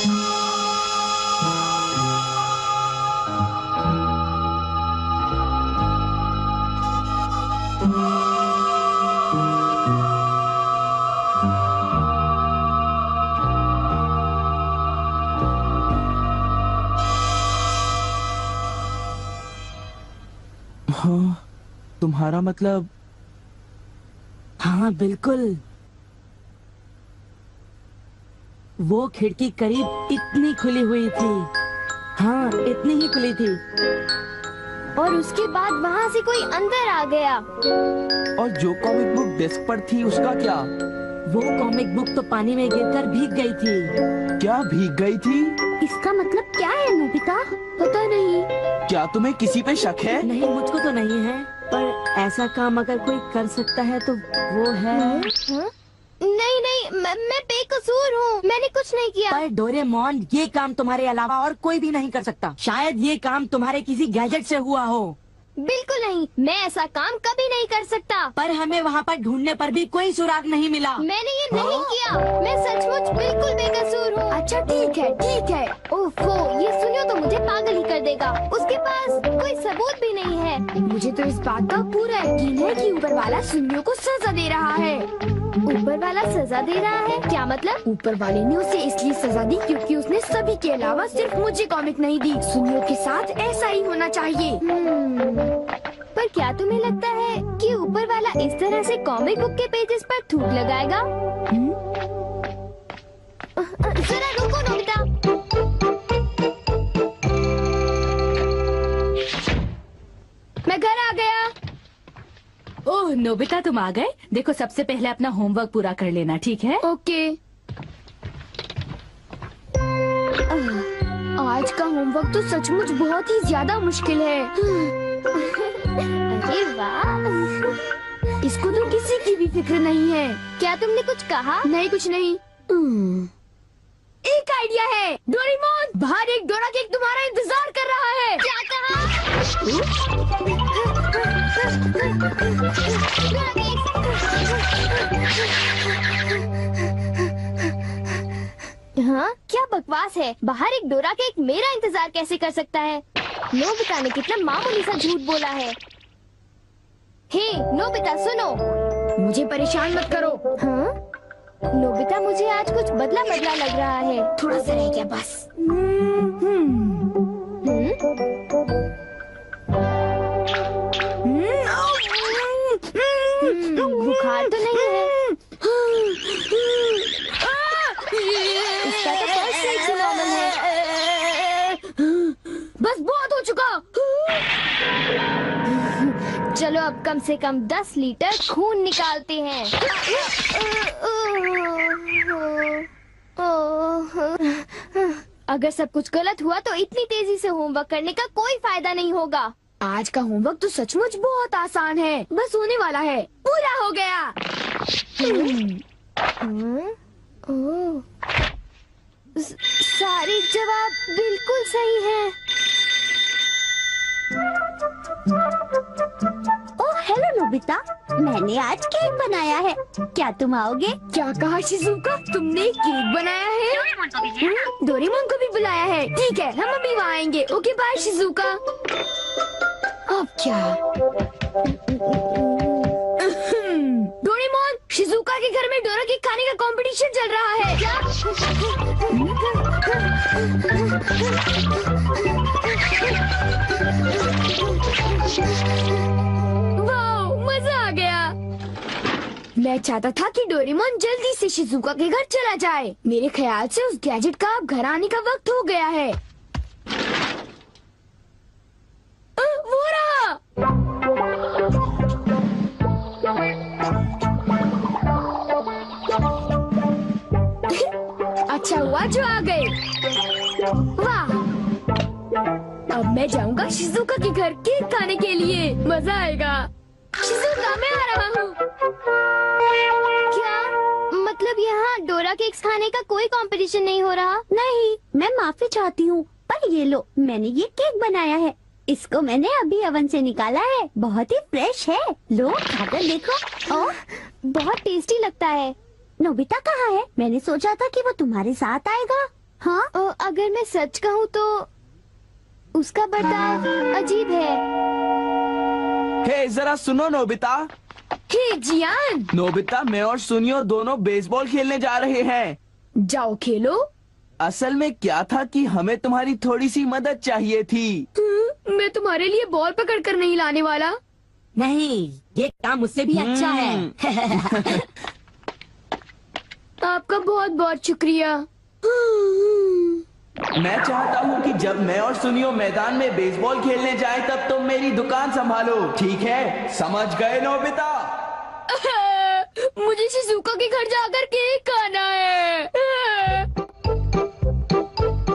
हाँ, तुम्हारा मतलब? हाँ बिल्कुल, वो खिड़की करीब इतनी खुली हुई थी। हाँ, इतनी ही खुली थी। और उसके बाद वहाँ से कोई अंदर आ गया। और जो कॉमिक बुक डेस्क पर थी उसका क्या? वो कॉमिक बुक तो पानी में गिरकर भीग गई थी। क्या भीग गई थी? इसका मतलब क्या है नोबिता? पता नहीं। क्या तुम्हें किसी पे शक है? नहीं, मुझको तो नहीं है, पर ऐसा काम अगर कोई कर सकता है तो वो है। नहीं नहीं, मैं बेकसूर हूँ, मैंने कुछ नहीं किया। पर डोरेमोन, ये काम तुम्हारे अलावा और कोई भी नहीं कर सकता। शायद ये काम तुम्हारे किसी गैजेट से हुआ हो। बिल्कुल नहीं, मैं ऐसा काम कभी नहीं कर सकता। पर हमें वहाँ पर ढूंढने पर भी कोई सुराग नहीं मिला। मैंने ये नहीं किया, मैं सचमुच बिल्कुल बेकसूर हूँ। अच्छा ठीक है ठीक है। ओफो, ये सुनियो तो मुझे पागल ही कर देगा। उसके पास कोई सबूत भी नहीं है। मुझे तो इस बात का पूरा यकीन है कि ऊपर वाला सुनियो को सजा दे रहा है। ऊपर वाला सजा दे रहा है? क्या मतलब? ऊपर वाले ने उसे इसलिए सजा दी क्योंकि उसने सभी के अलावा सिर्फ मुझे कॉमिक नहीं दी। सुनियो के साथ ऐसा ही होना चाहिए। पर क्या तुम्हें लगता है कि ऊपर वाला इस तरह से कॉमिक बुक के पेजेस पर थूक लगाएगा? जरा रुको नोबिता। मैं घर आ गया। ओह नोबिता, तुम आ गए। देखो, सबसे पहले अपना होमवर्क पूरा कर लेना, ठीक है? ओके। आज का होमवर्क तो सचमुच बहुत ही ज्यादा मुश्किल है। अरे वाह, इसको तो किसी की भी फिक्र नहीं है। क्या तुमने कुछ कहा? नहीं, कुछ नहीं। एक आइडिया है। डोरेमोन, बाहर एक डोरा केक तुम्हारा इंतजार कर रहा है। क्या कहा? हाँ, क्या बकवास है। बाहर एक डोरा केक मेरा इंतजार कैसे कर सकता है? नोबिता ने कितना मामूली सा झूठ बोला है। हे नोबिता, सुनो। मुझे परेशान मत करो। हाँ? नोबिता, मुझे आज कुछ बदला बदला लग रहा है। थोड़ा सा रह गया बस। बुखार तो नहीं है? इसका तो पल्स रेट भी नॉर्मल है। बस बहुत हो चुका। चलो अब कम से कम 10 लीटर खून निकालते हैं। अगर सब कुछ गलत हुआ तो इतनी तेजी से होमवर्क करने का कोई फायदा नहीं होगा। आज का होमवर्क तो सचमुच बहुत आसान है, बस होने वाला है। पूरा हो गया। सारे जवाब बिल्कुल सही हैं। ओह हेलो नोबिता, मैंने आज केक बनाया है, क्या तुम आओगे? क्या कहा शिजुका? तुमने केक बनाया है? डोरेमोन को भी बुलाया है। ठीक है, हम अभी वहाँ आएंगे। Okay bye Shizuka. अब क्या? डोरेमोन, शिजुका के घर में डोरा केक खाने का कंपटीशन चल रहा है। क्या? वाह, मजा आ गया। मैं चाहता था कि डोरेमोन जल्दी से शिजुका के घर चला जाए। मेरे ख्याल से उस गैजेट का अब घर आने का वक्त हो गया है। वो रहा। अच्छा हुआ जो आ गए। वाह, अब मैं जाऊंगा शिजुका के घर केक खाने के लिए। मजा आएगा। शिजुका, मैं आ रहा हूँ। क्या मतलब यहाँ डोरा केक्स खाने का कोई कंपटीशन नहीं हो रहा? नहीं, मैं माफी चाहती हूँ, पर ये लो, मैंने ये केक बनाया है। इसको मैंने अभी ओवन से निकाला है, बहुत ही फ्रेश है। लो खाकर देखो। ओह, बहुत टेस्टी लगता है। नोबिता कहाँ है? मैंने सोचा था कि वो तुम्हारे साथ आएगा। हाँ? अगर मैं सच कहूँ तो उसका बर्ताव अजीब है। हे जरा सुनो नोबिता। हे जियान, नोबिता, मैं और सुनियो दोनों बेसबॉल खेलने जा रहे हैं। जाओ खेलो। असल में क्या था कि हमें तुम्हारी थोड़ी सी मदद चाहिए थी। मैं तुम्हारे लिए बॉल पकड़ कर नहीं लाने वाला। नहीं, ये काम मुझसे भी अच्छा है। आपका बहुत बहुत शुक्रिया। मैं चाहता हूँ कि जब मैं और सुनियो मैदान में बेसबॉल खेलने जाएं तब तुम मेरी दुकान संभालो, ठीक है? समझ गए नोबिता? मुझे शिजुका के घर जाकर केक खाना है।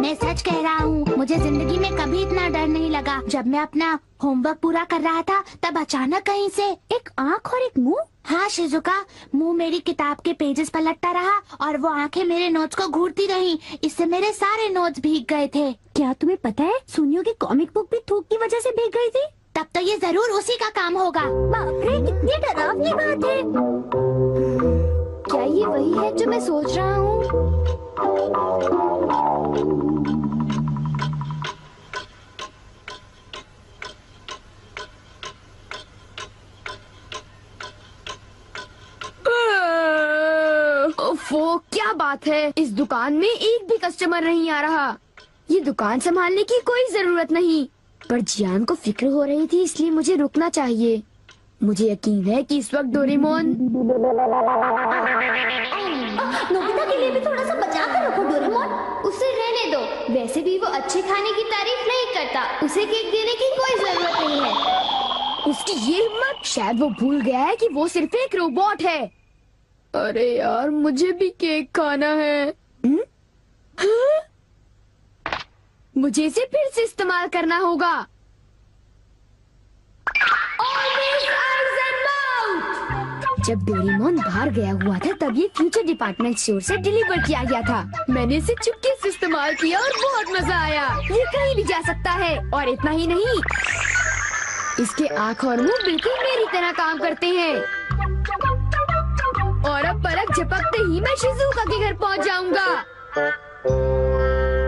मैं सच कह रहा हूँ, मुझे जिंदगी में कभी इतना डर नहीं लगा। जब मैं अपना होमवर्क पूरा कर रहा था तब अचानक कहीं से एक आँख और एक मुंह। हाँ शिजुका, मुंह मेरी किताब के पेजेस पलटता रहा और वो आंखें मेरे नोट्स को घूरती रही। इससे मेरे सारे नोट्स भीग गए थे। क्या तुम्हें पता है, सुनियो की कॉमिक बुक भी थूक की वजह से भीग गई थी। तब तो ये जरूर उसी का काम होगा। बाप रे, कितनी डरावनी बात है। क्या ये वही है जो मैं सोच रहा हूँ? ओफो, क्या बात है, इस दुकान में एक भी कस्टमर नहीं आ रहा। ये दुकान संभालने की कोई जरूरत नहीं, पर जियान को फिक्र हो रही थी, इसलिए मुझे रुकना चाहिए। मुझे यकीन है कि इस वक्त डोरेमोन। नोबिता के लिए भी थोड़ा सा बचा कर रखो डोरेमोन। उसे रहने दो, वैसे भी वो अच्छे खाने की तारीफ नहीं करता। उसे केक देने की कोई जरूरत नहीं है। उसकी ये हिम्मत, शायद वो भूल गया है कि वो सिर्फ एक रोबोट है। अरे यार, मुझे भी केक खाना है। हाँ? मुझे इसे फिर से इस्तेमाल करना होगा। जब डोरेमोन बाहर गया हुआ था तब ये फ्यूचर डिपार्टमेंट स्टोर से डिलीवर किया गया था। मैंने इसे चुपके से इस्तेमाल किया और बहुत मजा आया। ये कहीं भी जा सकता है, और इतना ही नहीं, इसके आँख और मुंह बिल्कुल मेरी तरह काम करते हैं। और अब पलक झपकते ही मैं शिजुका के घर पहुंच जाऊंगा।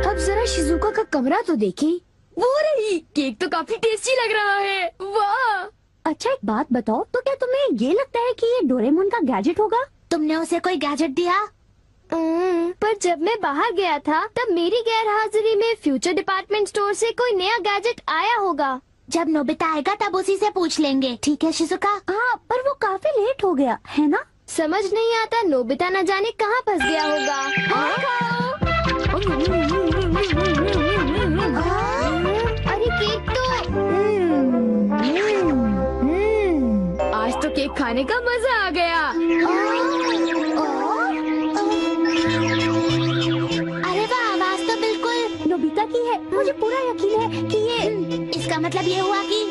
अब जरा शिजुका का कमरा तो देखें। वो रही, केक तो काफी टेस्टी लग रहा है। वाह! अच्छा एक बात बताओ, तो क्या तुम्हें ये लगता है कि ये डोरेमोन का गैजेट होगा? तुमने उसे कोई गैजेट दिया? पर जब मैं बाहर गया था तब मेरी गैर हाजिरी में फ्यूचर डिपार्टमेंट स्टोर से कोई नया गैजेट आया होगा। जब नोबिता आएगा तब उसी से पूछ लेंगे, ठीक है शिजुका? हाँ, पर वो काफी लेट हो गया है ना? समझ नहीं आता नोबिता न जाने कहाँ फंस गया होगा। अरे केक तो आज तो केक खाने का मजा आ गया। अरे वाह, आवाज तो बिल्कुल नोबिता की है। मुझे पूरा यकीन है कि ये इसका मतलब ये हुआ कि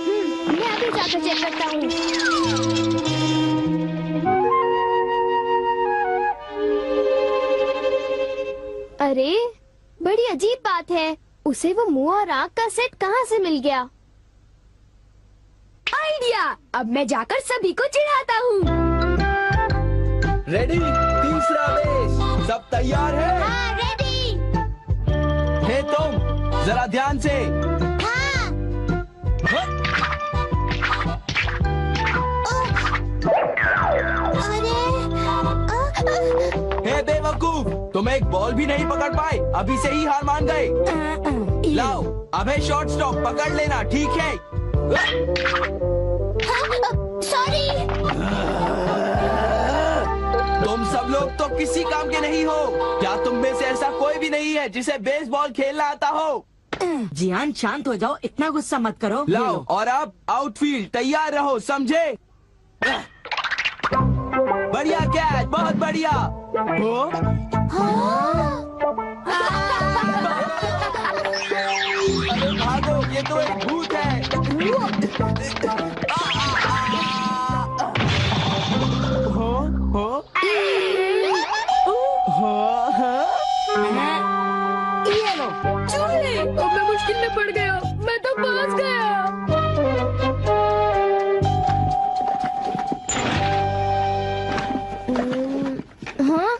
मैं अभी जाकर चेक करता हूँ। अरे बड़ी अजीब बात है, उसे वो मुंह और आँख का सेट कहाँ से मिल गया? आइडिया! अब मैं जाकर सभी को चिढ़ाता हूँ। रेडी? तीसरा बेस, सब तैयार है? हाँ, रेडी। हे तुम, जरा ध्यान से। हे बेवकूफ, तुम एक बॉल भी नहीं पकड़ पाए, अभी से ही हार मान गए। लाओ, अबे शॉर्ट स्टॉप पकड़ लेना, ठीक है? सॉरी। तुम सब लोग तो किसी काम के नहीं हो। क्या तुम में से ऐसा कोई भी नहीं है जिसे बेसबॉल खेलना आता हो? जियान शांत हो जाओ, इतना गुस्सा मत करो। लाओ, और अब आउटफील्ड तैयार रहो, समझे? बढ़िया कैच, बहुत बढ़िया। भागो, ये तो एक भूत है। ये लो। चूहे! अब मैं मुश्किल में पड़ गया, मैं तो फंस गया। हाँ,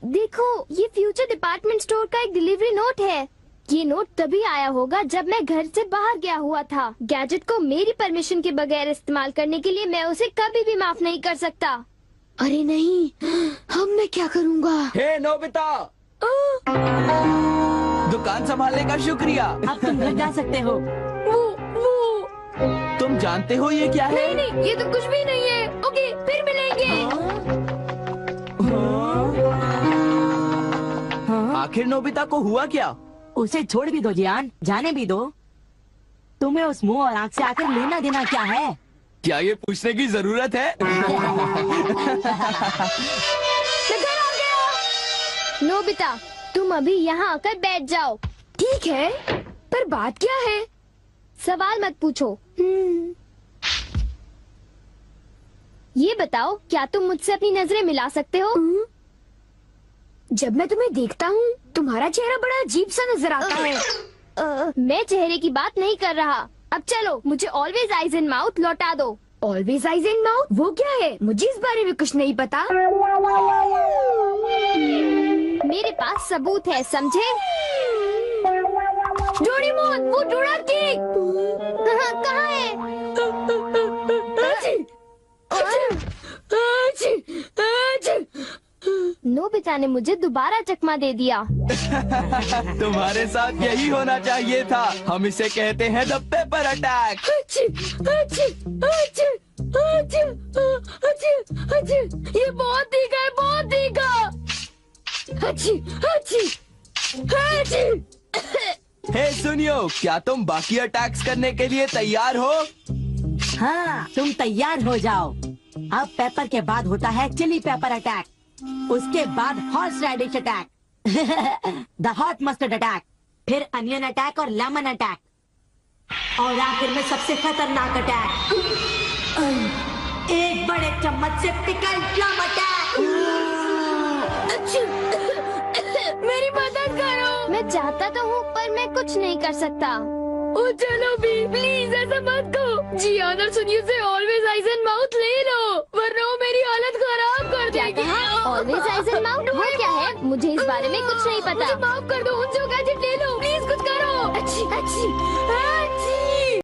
देखो ये फ्यूचर डिपार्टमेंट डिपार्टमेंट स्टोर का एक डिलीवरी नोट है। ये नोट तभी आया होगा जब मैं घर से बाहर गया हुआ था। गैजेट को मेरी परमिशन के बगैर इस्तेमाल करने के लिए मैं उसे कभी भी माफ नहीं कर सकता। अरे नहीं, अब मैं क्या करूँगा? हे नोबिता, दुकान संभालने का शुक्रिया। अब तुम घर जा सकते हो। तुम जानते हो ये क्या है? नहीं, ये तो कुछ भी नहीं है। ओके, फिर मिलेंगे। आखिर नोबिता को हुआ क्या? उसे छोड़ भी दो जियान, जाने भी दो। तुम्हें उस मुंह और आंख से आकर लेना देना क्या है? क्या ये पूछने की जरूरत है? मैं घर आ गया। नोबिता, तुम अभी यहाँ आकर बैठ जाओ। ठीक है, पर बात क्या है? सवाल मत पूछो। ये बताओ, क्या तुम मुझसे अपनी नजरें मिला सकते हो? जब मैं तुम्हें देखता हूँ, तुम्हारा चेहरा बड़ा अजीब सा नजर आता है। मैं चेहरे की बात नहीं कर रहा। अब चलो, मुझे ऑलवेज आइज इन माउथ लौटा दो। Always eyes in mouth? वो क्या है? मुझे इस बारे में कुछ नहीं पता। मेरे पास सबूत है, समझे? डोरेमोन, वो डोरा केक कहाँ है? नोबिता ने मुझे दोबारा चकमा दे दिया। तुम्हारे साथ यही होना चाहिए था। हम इसे कहते हैं द पेपर अटैक। ये बहुत तीखा है, बहुत तीखा। हे सुनियो, क्या तुम बाकी अटैक्स करने के लिए तैयार हो? हाँ, तुम तैयार हो जाओ। अब पेपर के बाद होता है चिली पेपर अटैक, उसके बाद horseradish attack, the hot mustard attack, फिर अनियन अटैक और लेमन अटैक, और आखिर में सबसे खतरनाक अटैक, एक बड़े चम्मच से पिकल प्लम अटैक। मेरी मदद करो। मैं चाहता तो हूँ, पर मैं कुछ नहीं कर सकता। ओ चलो भी, प्लीज ऐसा मत करो। जी और सुनिए से ऑलवेज आइज एंड माउथ ले लो, वरना वो मेरी हालत खराब कर देगी। ऑलवेज आइज एंड माउथ वो क्या है? मुझे इस बारे में कुछ नहीं पता। मुझे माफ कर दो, उनसे गैजेट ले लो, प्लीज कुछ करो। अच्छी अच्छी।